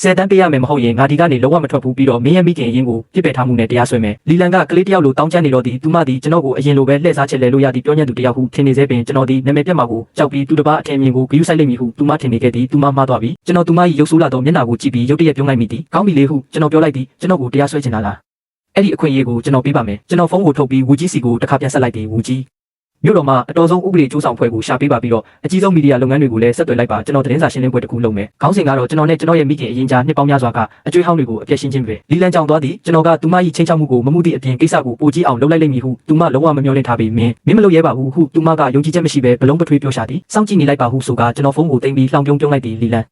10 တန်းပေးရမယ်မဟုတ်ရင်ငါဒီကနေလုံးဝမထွက်ဘူးပြီးတော့မင်းရဲ့မိခင်အရင်ကိုပြစ်ပယ်ထားမှုနဲ့တရားစွဲမယ်လီလန်ကကလေးတယောက်လိုတောင်းချနေတော့ဒီသူမဒီကျွန်တော်ကိုအရင်လိုပဲလှည့်စားချက်လဲလို့ရသည်ပြောညံ့သူတယောက်ဟုထင်နေစေပင်ကျွန်တော်ဒီနာမည်ပြတ်မှာကိုကြောက်ပြီးသူတစ်ပါးအထင်မြင်ကိုဂရုစိုက်လိမ့်မည်ဟုသူမထင်နေခဲ့သည်သူမမှားသွားပြီကျွန်တော်သူမ၏ရုပ်ဆိုးလာသောမျက်နှာကိုကြည့်ပြီးရုတ်တရက်ပြုံးလိုက်မိသည်ကောင်းပြီလေဟုကျွန်တော်ပြောလိုက်သည်ကျွန်တော်ကိုတရားစွဲချင်တာလားအဲ့ဒီအခွင့်အရေးကိုကျွန်တော်ပေးပါမယ်ကျွန်တော်ဖုန်းကိုထုတ်ပြီးဝူကြီးစီကိုတစ်ခါပြန်ဆက်လိုက်သည်ဝူကြီးမြို့တော်မှာအတော်ဆုံးဥပဒေကျိုးဆောင်ဖွဲ့ကိုရှာပေးပါပြီးတော့အကြီးဆုံးမီဒီယာလုပ်ငန်းတွေကိုလည်းဆက်သွယ်လိုက်ပါကျွန်တော်သတင်းစာရှင်းလင်းပွဲတစ်ခုလုပ်မယ်ခေါင်းစဉ်ကတော့ကျွန်တော်နဲ့ကျွန်တော်ရဲ့မိခင်အရင်ကြားနှစ်ပေါင်းများစွာကအကျွေးဟောင်းတွေကိုအပြည့်ရှင်းခြင်းပဲလီလန်ကြောင့်သွားသည်ကျွန်တော်ကသူမ၏ချင်းချောက်မှုကိုမမှုသည့်အပြင်ကိစ္စကိုပိုကြီးအောင်လုပ်လိုက်လိမ့်မည်ဟုသူမလုံးဝမမျှော်လင့်ထားပြီးမင်းမလုပ်ရဲပါဘူးဟုသူမကယုံကြည်ချက်မရှိဘဲဘလုံးပထွေးပြောရှာသည်စောင့်ကြည့်နေလိုက်ပါဟုဆိုကကျွန်တော်ဖုန်းကိုတင်ပြီးလှောင်ပြုံးလိုက်သည်လီလန်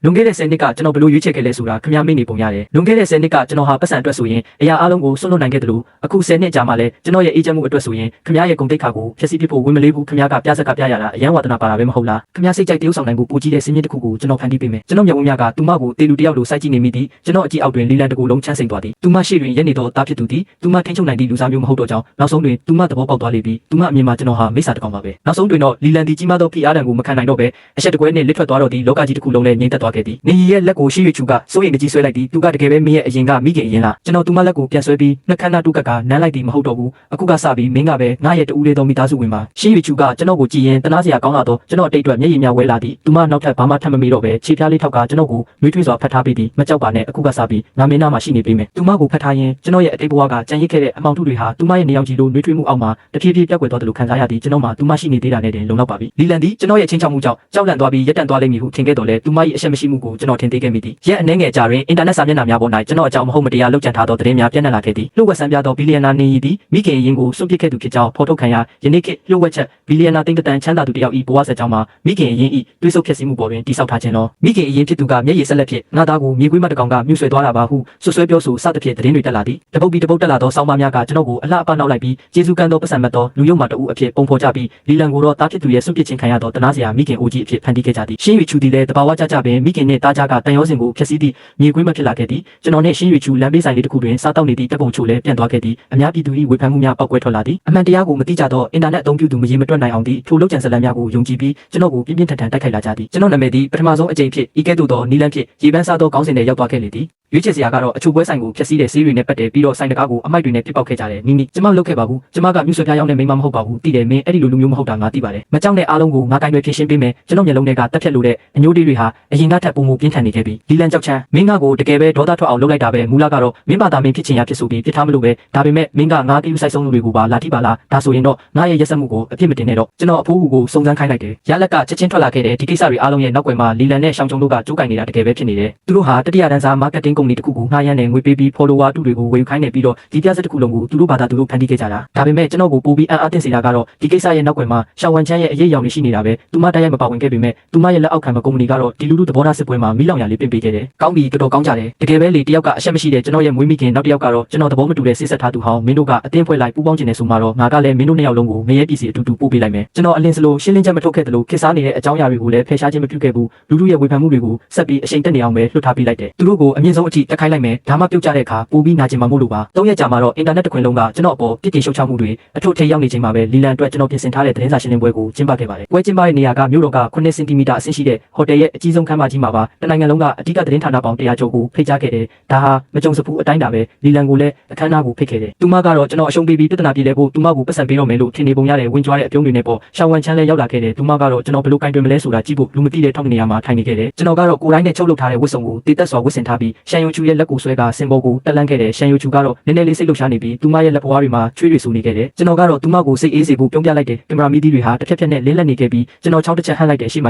လွန်ခဲ့တဲ့10နှစ်ကကျွန်တော်ဘလို့ရွေးချယ်ခဲ့လဲဆိုတာခင်ဗျားမေ့နေပုံရတယ်လွန်ခဲ့တဲ့10နှစ်ကကျွန်တော်ဟာပတ်စံအတွက်ဆိုရင်အရာအလုံးကိုစွန့်လွတ်နိုင်ခဲ့တယ်လို့အခု10နှစ်ကြာမှလည်းကျွန်တော်ရဲ့အေးချမ်းမှုအတွက်ဆိုရင်ခင်ဗျားရဲ့ဂုဏ်သိက္ခာကိုဖျက်ဆီးပစ်ဖို့ဝင်မလေးဘူးခင်ဗျားကပြစက်ကပြရတာအယံဝါဒနာပါတာပဲမဟုတ်လားခင်ဗျားစိတ်ကြိုက်တရုပ်ဆောင်နိုင်ဖို့ပိုကြီးတဲ့စင်းမြင့်တစ်ခုကိုကျွန်တော်ဖန်တီးပေးမယ်ကျွန်တော်မျက်ဝန်းများကသူမကိုတေလူတယောက်လိုစိုက်ကြည့်နေမိသည်ကျွန်တော်အကြည့်အောက်တွင်လီလန်တကူလုံးချမ်းစိမ့်သွားသည်သူမရှိတွင်ရက်နေတော့တားဖြစ်သူသည်သူမထိန်းချုပ်နိုင်သည့်လူစားမျိုးမဟုတ်တော့ကြောင်းနောက်ဆုံးတွင်သူမသဘောပေါက်သွားလေပြီသူမအမြင်မှာကျွန်တော်ဟာမိစ္ဆာတကောင်ပါပဲနောက်ဆုံးတွင်တော့လီလန်ဒီကြီးမားသောဖိအားတံကိုမခံနိုင်တော့ပဲအချက်တကွဲနဲ့လစ်ထွက်သွားတော့သည့်လောကကြီးတစ်ခုလုံးလည်းငြိမ်သက်သွားခဲ့သည်နေရီရဲ့လက်ကိုရှိရွှေချူကစိုးရိမ်တကြီးဆွဲလိုက်သည်သူကတကယ်ပဲမင်းရဲ့အရင်ကမိခင်အရင်လားကျွန်တော်သူမလက်ကိုပြန်ဆွဲပြီးနှက်ခမ်းနာတုကကနမ်းလိုက်သည်မဟုတ်တော့ဘူးအခုကစပြီးမင်းကပဲငါရဲ့တူလေးသောမိသားစုဝင်ပါရှိရွှေချူကကျွန်တော်ကိုကြည့်ရင်တနာစရာကောင်းလာတော့ကျွန်တော်အတိတ်အတွက်မျက်ရည်များဝဲလာသည်သူမနောက်ထပ်ဘာမှထပ်မမေ့တော့ပဲခြေဖျားလေးထောက်ကကျွန်တော်ကိုနှွေးထွေးစွာဖတ်ထားပြီးသည်မကြောက်ပါနဲ့အခုကစပြီးငါမင်းနာမှာရှိနေပြီမယ်သူမကိုဖတ်ထားရင်ကျွန်တော်ရဲ့အတိတ်ဘဝကကြံရစ်ခဲ့တဲ့အမောင်ထုတွေဟာသူမရဲ့နေအောင်ကြီးလိုနှွေးထွေးမှုအောက်မှာတဖြည်းဖြည်းပြောက်ကွယ်သွားတယ်လို့ခံစားရသည်ကျွန်တော်မှသူမရှိနေသေးတာနဲ့တင်လုံလောက်ပါပြီလီလန်သည်ကျွန်တော်ရဲ့ချင်းချောက်မှုကြောင့်ကြောက်လန့်သွားပြီးရက်တန့်သွားလိမ့်မည်ဟုထင်ခဲ့တော်လဲသူမ၏အရှက်မရှိမှုကိုကျွန်တော်ထင်သေးခဲ့မိသည်ရက်အနှဲငယ်ကြာတွင်အင်တာနက်စာမျက်နှာများပေါ်၌ကျွန်တော်အကြောင်းမဟုတ်မတရားလုပ်ကြံထားသောသတင်းများပြန့်နှံ့လာခဲ့သည်လှုပ်ဝက်ဆန်းပြသောဘီလီယံနာနေရီသည်မိခင်ရင်ကိုစွန့်ပစ်ခဲ့သူဖြစ်ကြောင်းဖော်ထုတ်ခံရယနေ့ခေတ်လှုပ်ဝက်ချက်ဘီလီယံနာတိတ်တန်ချမ်းသာသူတယောက်၏ဘဝဆက်ကြောင်းမှာမိခင်ရင်၏တွေးဆုပ်ဖြစ်စီမှုပေါ်တွင်တိဆောက်ထားခြင်းလောမိခင်ရင်ဖြစ်သူကမျက်ရည်ဆက်လက်ဖြစ်ငါသားကိုမြေခွေးမတကောင်ကမြှုပ်ဆွဲသွားတာပါဟုဆွဆွဲပြောဆိုစသဖြင့်သတင်းတွေတက်လာသည်တပုတ်ပြီးတပုတ်တက်လာသောစောင်းမများကကျွန်တော်ကိုအလှအပနောက်လိုက်ပြီးကျေးဇူးကမ်းသောပတ်စံမဲ့သောလူယုံမှတအုပ်အဖြစ်ပုံဖော်ကြပြီးလီလန်ကိုတော့တားဖြစ်သူရဲ့စွန့်ပစ်ခြင်းခံရသောတနာစရာမိခင်အိုကြီးအဖြစ်ဖန်တီးခဲ့ကြသည်ရှင်းရွေချူသည်လည်းတဘာဝကြပင်မိခင်နှင့်တားကြကတန်ရောစင်ကိုဖျက်ဆီးသည့်မြေခွေးမဖြစ်လာခဲ့သည်ကျွန်တော်နှင့်ရှင်းရွေချူလမ်းပေးဆိုင်လေးတစ်ခုတွင်စားတောက်နေသည့်တပ်ပုံချို့လည်းပြန့်သွားခဲ့သည်အများပြည်သူ၏ဝေဖန်မှုများပောက်ကွဲထွက်လာသည်အမှန်တရားကိုမသိကြသောအင်တာနက်အသုံးပြုသူမရေမတွက်နိုင်အောင်သည့်ထိုလောက်ကျန်ဇလန်းများကိုယုံကြည်ပြီးကျွန်တော်ကိုပြင်းပြင်းထန်ထန်တိုက်ခိုက်လာကြသည်ကျွန်တော်နာမည်သည်ပထမဆုံးအကြိမ်ဖြစ်ဤကဲ့သို့သောနီလန်းဖြစ်ရေပန်းစားသောခေါင်းစဉ်နဲ့ရောက်သွားခဲ့လေသည်ရွေးချယ်စရာကတော့အချိုပွဲဆိုင်ကိုဖျက်ဆီးတဲ့ဆေးတွေနဲ့ပတ်တယ်ပြီးတော့ဆိုင်တကားကိုအမိုက်တွေနဲ့ပြစ်ပေါက်ခဲ့ကြတယ်မိမိကျမလုပ်ခဲ့ပါဘူးကျမကမြုပ်ဆွဲပြားရောက်တဲ့မိန်းမမဟုတ်ပါဘူးသိတယ်မင်းအဲ့ဒီလိုလူမျိုးမဟုတ်တာငါသိပါတယ်မကြောက်တဲ့အားလုံးကိုငါကင်တွေဖြည့်ရှင်းပေးမယ်ကျွန်တော်မျက်လုံးတွေကတက်ဖြတ်လို့တဲ့အညိုးတွေဟာအရင်ကထပ်ပုံမူပြင်းထန်နေခဲ့ပြီလီလန်ကြောက်ချမ်းမင်းကကိုတကယ်ပဲဒေါသထွက်အောင်လုပ်လိုက်တာပဲမူလကတော့မင်းဘာသာမင်းဖြစ်ချင်ရဖြစ်ဆိုပြီးပြစ်ထားမလို့ပဲဒါပေမဲ့မင်းကငါကိယူဆိုင်ဆုံးလူတွေကိုပါလာထိပါလားဒါဆိုရင်တော့ငါရဲ့ရက်စက်မှုကိုအပြစ်မတင်နဲ့တော့ကျွန်တော်အဖိုးကိုစုံစမ်းခိုင်းလိုက်တယ်ရလက်ကချက်ချင်းထွက်လာခဲ့တဲ့ဒီကိစ္စတွေအားလုံးရဲ့နောက်ွယ်မှာလီလန်နဲ့ရှောင်းချုံတို့ကကြိုးကင်နေတာတကယ်ပဲဖြစ်နေတယ်သူတို့ဟာတတိယတန်းစားမားကတ်တင်းကုမ္ပဏီတစ်ခုကိုငှားရမ်းနေငွေပေးပြီး follower တူတွေကိုဝေယူခိုင်းနေပြီးတော့ဒီပြဆက်တစ်ခုလုံးကိုသူတို့ဘာသာသူတို့ဖန်တီးခဲ့ကြတာဒါပေမဲ့ကျွန်တော်ကိုပိုပြီးအံ့အားသင့်စေတာကတော့ဒီကိစ္စရဲ့နောက်ွယ်မှာရှောင်းဝမ်ချမ်းရဲ့အရေးအယောင်တွေရှိနေတာပဲသူမတိုက်ရိုက်မပါဝင်ခဲ့ပေမဲ့သူမရဲ့လက်အောက်ခံကုမ္ပဏီကတော့ဒီလူလူသဘောထားစစ်ပွဲမှာမိလောင်ရလေးပြင်ပေးခဲ့တယ်ကောင်းပြီတော်တော်ကောင်းကြတယ်တကယ်ပဲလေတယောက်ကအရှက်မရှိတဲ့ကျွန်တော်ရဲ့မွေးမိခင်နောက်တစ်ယောက်ကတော့ကျွန်တော်သဘောမတူတဲ့စစ်ဆက်ထားသူဟောင်းမင်းတို့ကအတင်းဖွဲ့လိုက်ပူးပေါင်းခြင်းနဲ့ဆိုမှတော့ငါကလည်းမင်းတို့နှစ်ယောက်လုံးကိုငရဲပြည်စီအတူတူပို့ပေးလိုက်မယ်ကျွန်တော်အလင်းစလို့ရှင်းလင်းချက်မထုတ်ခဲ့တယ်လို့ခေတ်စားနေတဲ့အကြောင်းအရာတွေကိုလည်းဖယ်ရှားခြင်းမပြုခဲ့ဘူးလူလူရဲ့ဝေဖန်မှုတွေကိုဆက်ပြီးအရှိန်တက်နေအောင်ပဲလွှတ်ထားပေးလိုက်တယ်သူတို့ကိုအမြင့်ဆုံးအထိတက်ခိုင်းလိုက်မယ်ဒါမှပြုတ်ကြတဲ့အခါပိုပြီးနာကျင်မှာမို့လို့ပါ၃ရက်ကြာမှတော့အင်တာနက်တစ်ခွင်လုံးကကျွန်တော်အပေါ်ပြစ်တင်ရှုတ်ချမှုတွေအထုပ်ထိပ်ရောက်နေချိန်မှာပဲလီလန်အတွက်ကျွန်တော်ပြင်ဆင်ထားတဲ့သတင်းစာရှင်းလင်းပွဲကိုကျင်းပခဲ့ပါတယ်ပွဲကျင်းပတဲ့နေရာကမြို့တော်က9စင်တီမီတာအဆင့်ရှိတဲ့ဟိုတယ်ရဲ့အကြီးဆုံးခန်းမကြီးမှာပါတနိုင်ငံလုံးကအဓိကသတင်းဌာနပေါင်း100ကျော်ကိုဖိတ်ကြားခဲ့တယ်ဒါဟာမကြုံစဖူးအတိုင်းတာပဲလီလန်ကိုလည်းအခမ်းအနားကိုဖိတ်ခဲ့တယ်သူမကတော့ကျွန်တော်အရှုံးပေးပြီးပြဿနာပြေလဲဖို့သူမကိုပတ်စံပေးတော့မယ်လို့ထင်နေပုံရတဲ့ဝင်ကြွားတဲ့အပြုံးတွေနဲ့ပေါ့ရှောင်းဝမ်ချမ်းလည်းရောက်လာခဲ့တယ်သူမကတော့ကျွန်တော်ဘယ်လိုကင်တွင်မလဲဆိုတာကြည့်ဖို့လူမသိတဲ့ထောက်နေရာမှာထိုင်နေခဲ့တယ်ကျွန်တော်ကတော့ကိုယ်တိုင်းနဲ့ချုပ်လုပ်ထားတဲ့ဝတ်စုံကိုတေးသက်စွာဝတ်ဆင်ထားပြီးရှန်ယိုချူရဲ့လက်ကိုဆွဲကစင်ပေါ်ကိုတက်လန့်ခဲ့တယ်ရှန်ယိုချူကတော့နည်းနည်းလေးစိတ်လှုပ်ရှားနေပြီးသူမရဲ့လက်ပွားတွေမှာချွေးတွေဆူနေခဲ့တယ်ကျွန်တော်ကတော့သူမကိုစိတ်အေးစေဖို့ပြုံးပြလိုက်တယ်ကင်မရာမီဒီတွေဟာတစ်ဖြတ်ဖြတ်နဲ့လင်းလက်နေခဲ့ပြီးကျွန်တော်ချောင်းတစ်ချက်ဟန့်လိုက်တယ်ရှေ့မှ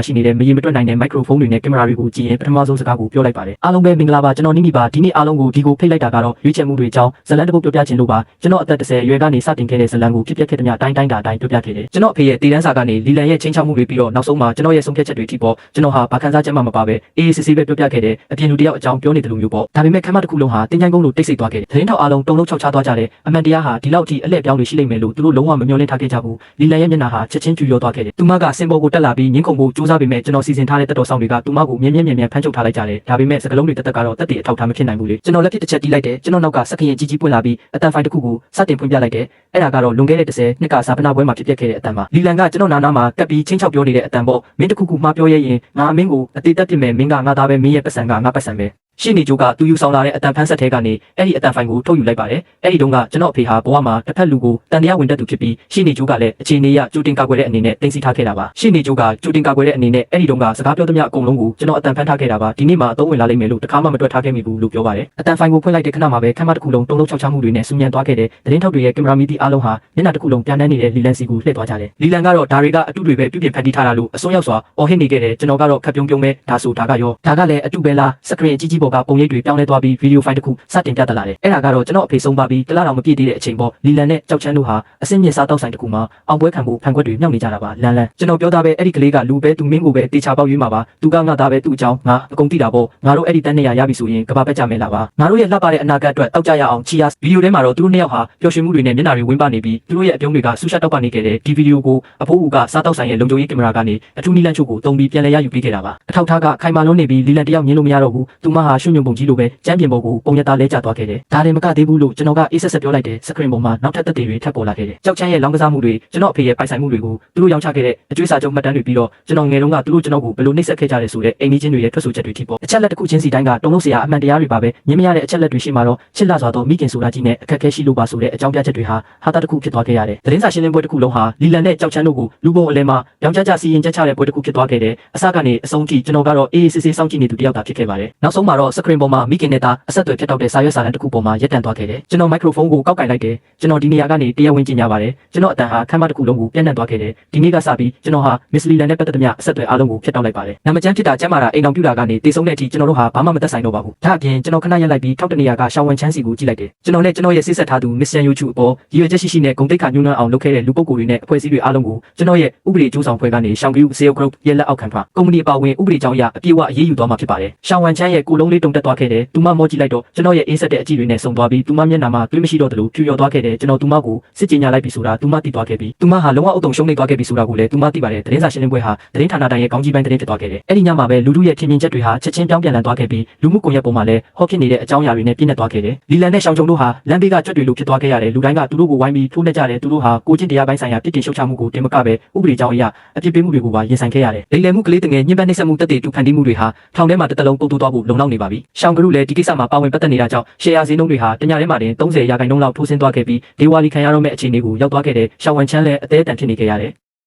ာရှိနေတဲ့မရင်မတွက်နိုင်တဲ့မိုက်ခရိုဖုန်းတွေနဲ့ကင်မရာတွေကိုကြည့်ရင်ပထမဆုံးစကားကိုပြောလိုက်ပါတယ်အားလုံးပဲမင်္ဂလာပါကျွန်တော်နိမိပါဒီနေ့အားလုံးကိုဒီကိုဖိတ်လိုက်တာကတော့ရွေးချယ်မှုတွေအကြောင်းဇလန်တစ်ပုတ်ပြောပြခြင်းလို့ပါကျွန်တော်အသက်10ရွယ်ကနေစတင်ခဲ့တဲ့ဇလန်ကိုဖြစ်ပျက်ခဲ့တဲ့ညတိုင်းတာအတိုင်းပြောပြခဲ့တယ်ကျွန်တော်အဖေရဲ့တည်တန်းစာကနေလီလန်ရဲ့ချင်းချောက်မှုတွေပြီးတော့နောက်ဆုံးမှာကျွန်တော်ရဲ့ဆုံးဖြတ်ချက်တွေထိပေါ့ကျွန်တော်ဟာဘာခံစားချက်မှမပါပဲအေးစစ်စစ်ပဲပြောပြခဲ့တယ်အပြင်လူတယောက်အကြောင်းပြောနေတယ်လို့မျိုးပေါ့ဒါပေမဲ့ခမ်းမတစ်ခုလုံးဟာတင်းချိုင်းကုန်းလိုတိတ်ဆိတ်သွားခဲ့တယ်သတင်းထောက်အားလုံးတုံလုံးခြောက်ချသွားကြတယ်အမှန်တရားဟာဒီလောက်ထိအလှည့်ပြောင်းတွေရှိလိမ့်မယ်လို့သူတို့လုံးဝမမျှော်လင့်ထားခဲ့ကြဘူးလီလန်ရဲ့မျက်နှာဟာချက်ချင်းကျူရောသွားခဲ့တယ်သူမကစင်ပေါ်ကိုတက်လာပြီးငင်းခုန်ဖို့ကြိုးစားပေမဲ့ကျွန်တော်စီစဉ်ထားတဲ့တက်တော်ဆောင်တွေကသူမကိုမြဲဖမ်းချုပ်ထားလိုက်ကြတယ်ဒါပေမဲ့စကလုံးတွေတက်ကတော့တက်တည်အထောက်ထားမဖြစ်နိုင်ဘူးလေကျွန်တော်လက်ဖြစ်တစ်ချက်တီးလိုက်တယ်ကျွန်တော်နောက်ကစက္ကရင်ကြီးပွင့်လာပြီးအတန်ဖိုင်တစ်ခုကိုစတင်ဖွင့်ပြလိုက်တယ်အဲ့ဒါကတော့လွန်ခဲ့တဲ့10နှစ်ကစာပနာပွဲမှာဖြစ်ပျက်ခဲ့တဲ့အတန်ပါလီလန်ကကျွန်တော်နားမှာကပ်ပြီးချင်းချောက်ပြောနေတဲ့အတန်ပေါ့မင်းတစ်ခုခုမှားပြောရရင်ငါမင်းကိုအသေးတက်ပြစ်မယ်မင်းကငါသားပဲမင်းရဲ့ပတ်စံကငါပတ်စံပဲ ရှေ့နေကျိုးကသူယူဆောင်လာတဲ့အတန်ဖန်းဆက်ထဲကနေအဲ့ဒီအတန်ဖိုင်ကိုထုတ်ယူလိုက်ပါတယ်အဲ့ဒီတုန်းကကျွန်တော်အဖေဟာဘဝမှာတစ်ဖက်လူကိုတန်တရားဝင်တတ်သူဖြစ်ပြီးရှေ့နေကျိုးကလည်းအခြေအနေအရကြိုတင်ကာကွယ်တဲ့အနေနဲ့တင်စီထားခဲ့တာပါရှေ့နေကျိုးကကြိုတင်ကာကွယ်တဲ့အနေနဲ့အဲ့ဒီတုန်းကစကားပြောသမျှအကုန်လုံးကိုကျွန်တော်အတန်ဖန်းထားခဲ့တာပါဒီနေ့မှအသုံးဝင်လာလိမ့်မယ်လို့တခါမှမတွက်ထားခဲ့မိဘူးလို့ပြောပါတယ်အတန်ဖိုင်ကိုဖွင့်လိုက်တဲ့ခဏမှာပဲခမ်းမတစ်ခုလုံးတုံးလုံးချောက်ချမှုတွေနဲ့ဆူညံသွားခဲ့တဲ့သတင်းထောက်တွေရဲ့ကင်မရာမီတီအားလုံးဟာမျက်နှာတစ်ခုလုံးပြန်နှမ်းနေတဲ့လီလန်စီကိုလှည့်သွားကြတယ်လီလန်ကတော့ဒါတွေကအတုတွေပဲပြုပြင်ဖန်တီးထားတာလို့အစွန်းရောက်စွာအော်ဟစ်နေခဲ့တယ်ကျွန်တော်ကတော့ခက်ပြုံးပြုံးပဲဒါဆိုဒါကရောဒါကလည်းအတုပဲလားစကရင်အကြီးကြီးပေါ်ကပုံရိပ်တွေပြောင်းလဲသွားပြီးဗီဒီယိုဖိုင်တစ်ခုစတင်ပြသလာတယ်အဲ့ဒါကတော့ကျွန်တော်အဖေဆုံးပါပြီးတလားတော်မပြည့်သေးတဲ့အချိန်ပေါ့လီလန်နဲ့ကြောက်ချမ်းတို့ဟာအစင်းမြင့်စားတောက်ဆိုင်တစ်ခုမှာအောင်ပွဲခံဖို့ဖန်ခွက်တွေမြှောက်နေကြတာပါလန်ကျွန်တော်ပြောသားပဲအဲ့ဒီကလေးကလူပဲသူမင်းကိုပဲတေချာပေါက်ရွေးမှာပါသူကငါသားပဲသူ့အကြောင်းငါအကုန်သိတာပေါ့ငါတို့အဲ့ဒီတန်းနေရရပြီဆိုရင်ကဘာပက်ကြမယ်လားပါငါတို့ရဲ့လှပတဲ့အနာဂတ်အတွက်တောက်ကြရအောင်ချီယာဗီဒီယိုထဲမှာတော့သူတို့နှစ်ယောက်ဟာပျော်ရွှင်မှုတွေနဲ့မျက်နှာတွေဝင်းပနေပြီးသူတို့ရဲ့အပြုံးတွေကဆူရှက်တောက်ပနေခဲ့တဲ့ဒီဗီဒီယိုကိုအဖိုးဦးကစားတောက်ဆိုင်ရဲ့လုံခြုံရေးကင်မရာကနေအထူးနီလန့်ချို့ကိုတုံးပြီးပြန်လည်ရယူပေးခဲ့တာပါအထောက်ထားကခိုင်မာလုံးနေပြီးလီလန်တယောက်ညင်းလို့မရတော့ဘူးသူမဟာရွှွညွန့်ပုံကြီးလိုပဲကျမ်းပြင်ပေါ်ကိုပုံရသားလဲကျသွားခဲ့တယ်ဒါလည်းမကသေးဘူးလို့ကျွန်တော်ကအေးဆက်ဆက်ပြောလိုက်တယ်စကရင်ပေါ်မှာနောက်ထပ်သက်သေတွေထပ်ပေါ်လာခဲ့တယ်ကြောက်ချမ်းရဲ့လောင်းကစားမှုတွေကျွန်တော်အဖေရဲ့ပိုင်ဆိုင်မှုတွေကိုသူတို့ရောင်းချခဲ့တဲ့အကျွေးစာချုပ်မှတ်တမ်းတွေပြီးတော့ကျွန်တော်ငယ်တုန်းကသူတို့ကျွန်တော်ကိုဘယ်လိုနှိပ်စက်ခဲ့ကြလဲဆိုတဲ့အိမ်မီးချင်းတွေရဲ့ထွက်ဆိုချက်တွေထိပေါ်အချက်လက်တစ်ခုချင်းစီတိုင်းကတုံ့လို့စရာအမှန်တရားတွေပါပဲညင်မရတဲ့အချက်လက်တွေရှိမှတော့ချစ်လာစွာသောမိခင်ဆိုတာကြီးနဲ့အခက်အခဲရှိလို့ပါဆိုတဲ့အကြောင်းပြချက်တွေဟာဟာတာတစ်ခုဖြစ်သွားခဲ့ရတယ်သတင်းစာရှင်းလင်းပွဲတစ်ခုလုံးဟာလီလန်နဲ့ကြောက်ချမ်းတို့ကိုလူပုံအလဲမှာပြောင်းကျစီရင်ချက်ချတဲ့ပွဲတစ်ခုဖြစ်သွားခဲ့တယ်အစကနေအဆုံးထိကျွန်တော်ကတော့အေးအေးဆေးဆေးစောင့်ကြည့်နေသူတယောက်သာဖြစ်ခဲ့ပါတယ်နောက်ဆုံးမှာတော့စကရင်ပေါ်မှာမိခင်နဲ့သားအဆက်အသွယ်ဖြတ်တောက်တဲ့စာရွက်စာတမ်းတစ်ခုပေါ်မှာရပ်တန့်သွားခဲ့တယ်ကျွန်တော်မိုက်ခရိုဖုန်းကိုကောက်ကင်လိုက်တယ်ကျွန်တော်ဒီနေရာကနေတရားဝင်ကြေညာပါတယ်ကျွန်တော်အတန်ဟာခမ်းမတစ်ခုလုံးကိုပြန့်နှံ့သွားခဲ့တယ်ဒီနေ့ကစပြီးကျွန်တော်ဟာမစ္စလီလန်နဲ့ပတ်သက်သမျှအဆက်အသွယ်အားလုံးကိုဖြတ်တောက်လိုက်ပါတယ်နာမကျန်းဖြစ်တာကျမ်းမာတာအိမ်တော်ပြူတာကနေတေဆုံးတဲ့အထိကျွန်တော်တို့ဟာဘာမှမသက်ဆိုင်တော့ပါဘူးဒါအပြင်ကျွန်တော်ခဏရက်လိုက်ပြီးထောက်တနေရာကရှောင်းဝန်ချမ်းစီကိုကြည့်လိုက်တယ်ကျွန်တော်နဲ့ကျွန်တော်ရဲ့ဆေးဆက်ထားသူမစ္စယန်ယူချူအပေါ်ရည်ရွယ်ချက်ရှိရှိနဲ့ဂုဏ်သိက္ခာညှိုးနှံအောင်လုပ်ခဲ့တဲ့လူပုဂ္ဂိုလ်တွေနဲ့အဖွဲ့အစည်းတွေအားလုံးကိုကျွန်တော်ရဲ့ဥပဒေအကျိုးဆောင်ဖွဲ့ကနေရှောင်းကယူဆေးဂရုရဲ့လက်အောက်ခံထားကုမ္ပဏီပါဝင်ဥပဒေကြောင်းအရအပြည့်အဝအရေးယူသွားမှာဖြစ်ပါတယ်ရှောင်းဝန်ချမ်းရဲ့ကိုလုံးလေးတုံတက်သွားခဲ့တယ်သူမမောကြည့်လိုက်တော့ကျွန်တော်ရဲ့အေးဆက်တဲ့အကြည့်တွေနဲ့ဆုံသွားပြီးသူမမျက်နှာမှာတွေးမရှိတော့တယ်လို့ဖြူရော်သွားခဲ့တယ်ကျွန်တော်သူမကိုစစ်ကြေညာလိုက်ပြီဆိုတာသူမသိသွားခဲ့ပြီသူမဟာလုံးဝအုပ်တုံရှုံးနေသွားခဲ့ပြီဆိုတာကိုလည်းသူမသိပါတယ်သတင်းစာရှင်းလင်းပွဲဟာသတင်းဌာနတိုင်းရဲ့ကောင်းကြီးပိုင်းသတင်းဖြစ်သွားခဲ့တယ်အဲ့ဒီညမှာပဲလူထုရဲ့ထင်မြင်ချက်တွေဟာချက်ချင်းပြောင်းပြန်လည်သွားခဲ့ပြီးလူမှုကွန်ရက်ပေါ်မှာလည်းဟောဖြစ်နေတဲ့အကြောင်းအရာတွေနဲ့ပြည့်နှက်သွားခဲ့တယ်လီလန်နဲ့ရှောင်းချုံတို့ဟာလမ်းဘေးကကြွက်တွေလိုဖြစ်သွားခဲ့ရတယ်လူတိုင်းကသူတို့ကိုဝိုင်းပြီးထိုးနှက်ကြတယ်သူတို့ဟာကိုချင်းတရားပိုင်းဆိုင်ရာပြစ်တင်ရှုတ်ချမှုကိုတင်မကပဲဥပဒေကြောင်းအရအပြစ်ပေးမှုတွေကိုပါရင်ဆိုင်ခဲ့ရတယ်လိမ်လည်မှုကလေးတငယ်ညှဉ်းပန်းနှိပ်စက်မှုတက်တေတူဖန်တီးမှုတွေဟာထောင်ထဲမှာတစ်တလုံးပုတ်တိုးသွားဖို့လုံလောက်နေပါပြီရှောင်းကရုလည်းဒီကိစ္စမှာပါဝင်ပတ်သက်နေတာကြောင့်ရှယ်ယာဈေးနှုန်းတွေဟာတညထဲမှာတင်30%လောက်ထိုးဆင်းသွားခဲ့ပြီးဒေဝါလီခံရတော့မယ့်အခြေအနေကိုရောက်သွားခဲ့တဲ့ရှောင်းဝန်ချမ်းလည်းအသေးအတန်ဖြစ်နေခဲ့ရတယ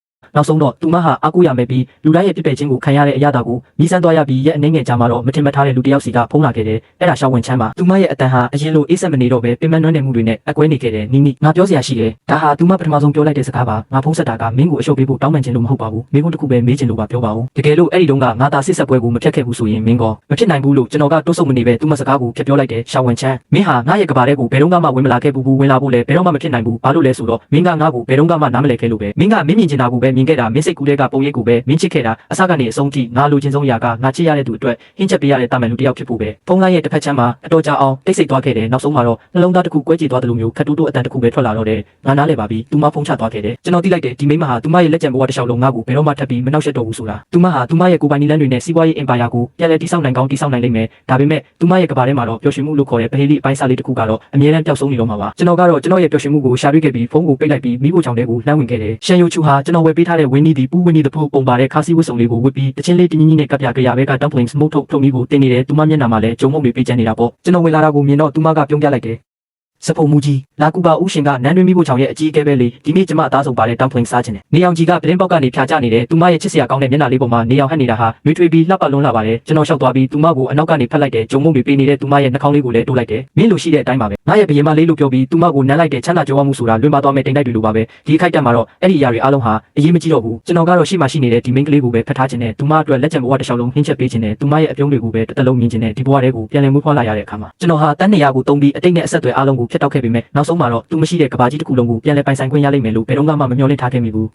်နောက်ဆုံးတော့သူမဟာအားကိုးရမယ်ပြီးလူတိုင်းရဲ့ပြစ်ပယ်ခြင်းကိုခံရတဲ့အရာတာကိုမြည်ဆန်းသွားရပြီးရဲ့အနေငယ်ကြမှာတော့မထင်မှတ်ထားတဲ့လူတစ်ယောက်စီကဖုံးလာခဲ့တယ်အဲ့ဒါရှောင်းဝင်ချမ်းပါသူမရဲ့အတန်ဟာအရင်လိုအေးဆက်မနေတော့ပဲပင်မနှွမ်းနယ်မှုတွေနဲ့အကွဲနေခဲ့တယ်နီနီငါပြောစရာရှိတယ်ဒါဟာသူမပထမဆုံးပြောလိုက်တဲ့စကားပါငါဖုံးဆက်တာကမင်းကိုအရှုပ်ပေးဖို့တောင်းပန်ခြင်းလို့မဟုတ်ပါဘူးမင်းကတခုပဲမေးခြင်းလို့ပါပြောပါဦးတကယ်လို့အဲ့ဒီတုန်းကငါသာစစ်ဆက်ပွဲကိုမဖြတ်ခဲ့ဘူးဆိုရင်မင်းကမဖြစ်နိုင်ဘူးလို့ကျွန်တော်ကတိုးဆုပ်မနေပဲသူမစကားကိုဖြတ်ပြောလိုက်တယ်ရှောင်းဝင်ချမ်းမင်းဟာငါရဲ့ကဘာတဲ့ကိုဘယ်တော့မှဝင်မလာခဲ့ဘူးဝင်လာဖို့လည်းဘယ်တော့မှမဖြစ်နိုင်ဘူးဘာလို့လဲဆိုတော့မင်းကငါ့ကိုဘယ်တော့မှနားမလည်ခဲ့လို့ပဲမင်းကမင်းမြင်ချင်တာကိုပဲမြင်ခဲ့တာမင်းစိတ်ကူးတဲ့ကပုံရိပ်ကိုပဲမင်းချစ်ခဲ့တာအစကနေအဆုံးထိငါလိုချင်ဆုံးရာကငါချစ်ရတဲ့သူအတွက်ဟင်းချက်ပေးရတဲ့တာမန်လူတစ်ယောက်ဖြစ်ဖို့ပဲဖုန်းလိုင်းရဲ့တစ်ဖက်ချမ်းမှာအတော်ကြာအောင်တိတ်ဆိတ်သွားခဲ့တယ်နောက်ဆုံးမှာတော့နှလုံးသားတစ်ခုကွဲကြေသွားတယ်လို့မျိုးခက်တူးတူးအတန်တစ်ခုပဲထွက်လာတော့တယ်ငါနားလဲပါပြီသူမဖုန်းချသွားခဲ့တယ်ကျွန်တော်သိလိုက်တယ်ဒီမိမဟာသူမရဲ့လက်ကျန်ဘဝတစ်လျှောက်လုံးငါ့ကိုဘယ်တော့မှထပ်ပြီးမနှောက်ယှက်တော့ဘူးဆိုတာသူမဟာသူမရဲ့ကိုပိုင်နီလန်းတွေနဲ့စီးပွားရေးအင်ပါယာကိုပြန်လည်တည်ဆောက်နိုင်ကောင်းတည်ဆောက်နိုင်လိမ့်မယ်ဒါပေမဲ့သူမရဲ့ကဘာထဲမှာတော့ပျော်ရွှင်မှုလို့ခေါ်တဲ့ပဟေလိအပိုင်းစားလေးတစ်ခုကတော့အမြဲတမ်းပျောက်ဆုံးနေတော့မှာပါကျွန်တော်ကတော့ကျွန်တော်ရဲ့ပျော်ရွှင်မှုကိုရှာတွေ့ခဲ့ပြီးဖုန်းကိုပိတ်လိုက်ပြီးမိဖို့ချောင်တဲ့ကိုလှမ်းဝင်ခဲ့တယ်ရှန်ယိုချူဟာကျွန်တော်ဝယ်ပေးထားတဲ့ဝင်းနီဒီပူးဝင်းနီတဲ့ဖုန်းပုံပါတဲ့ခါစီဝတ်စုံလေးကိုဝတ်ပြီးတချင်းလေးတင်းကြီးနဲ့ကပ်ပြကြရဘဲက dumpling smoke ထုတ်ပြီးကိုတင်နေတယ်သူမမျက်နှာမှာလည်းဂျုံမုံတွေပေးချင်နေတာပေါ့ကျွန်တော်ဝင်လာတာကိုမြင်တော့သူမကပြုံးပြလိုက်တယ်စဖုံမူကြီးလာကူပါဦးရှင်ကနန်းတွင်းမိဖို့ချောင်ရဲ့အကြီးအကဲပဲလေဒီနေ့ကျမအသားဆုံးပါတဲ့ dumpling စားခြင်းနဲ့နေအောင်ကြီးကပတင်းပေါက်ကနေဖြာကျနေတယ်သူမရဲ့ချစ်စရာကောင်းတဲ့မျက်နှာလေးပေါ်မှာနေအောင်ဟပ်နေတာဟာနှွေးထွေးပြီးလှပလွန်းလာပါတယ်ကျွန်တော်ရှောက်သွားပြီးသူမကိုအနောက်ကနေဖက်လိုက်တယ်ဂျုံမုံတွေပေးနေတဲ့သူမရဲ့နှာခေါင်းလေးကိုလည်းတိုးလိုက်တယ်မင်းလိုရှိတဲ့အတိုင်းပါပဲငါရဲ့ဘယင်မလေးလို့ပြောပြီးသူမကိုနမ်းလိုက်တဲ့ချမ်းသာကြွားမှုဆိုတာလွင်ပါသွားမဲ့တိမ်တိုက်တွေလိုပါပဲဒီခိုက်တက်မှာတော့အဲ့ဒီအရာတွေအားလုံးဟာအရေးမကြီးတော့ဘူးကျွန်တော်ကတော့ရှိမှရှိနေတဲ့ဒီမိန်းကလေးကိုပဲဖက်ထားခြင်းနဲ့သူမအတွက်လက်ကျန်ဘဝတစ်လျှောက်လုံးဟင်းချက်ပေးခြင်းနဲ့သူမရဲ့အပြုံးတွေကိုပဲတစ်သက်လုံးမြင်ခြင်းနဲ့ဒီဘဝတွေကိုပြန်လည်မွေးဖွားလာရတဲ့အခါမှာကျွန်တော်ဟာတန်းနေရာကိုတုံးပြီးအတိတ်နဲ့အဆက်အသွယ်အားလုံးကိုဖျက်တောက်ခဲ့ပေမဲ့နောက်ဆုံးမှာတော့သူမရှိတဲ့ကဘာကြီးတစ်ခုလုံးကိုပြန်လည်ပိုင်ဆိုင်ခွင့်ရလိမ့်မယ်လို့ဘယ်တော့မှမမျှော်လင့်ထားခဲ့မိဘူး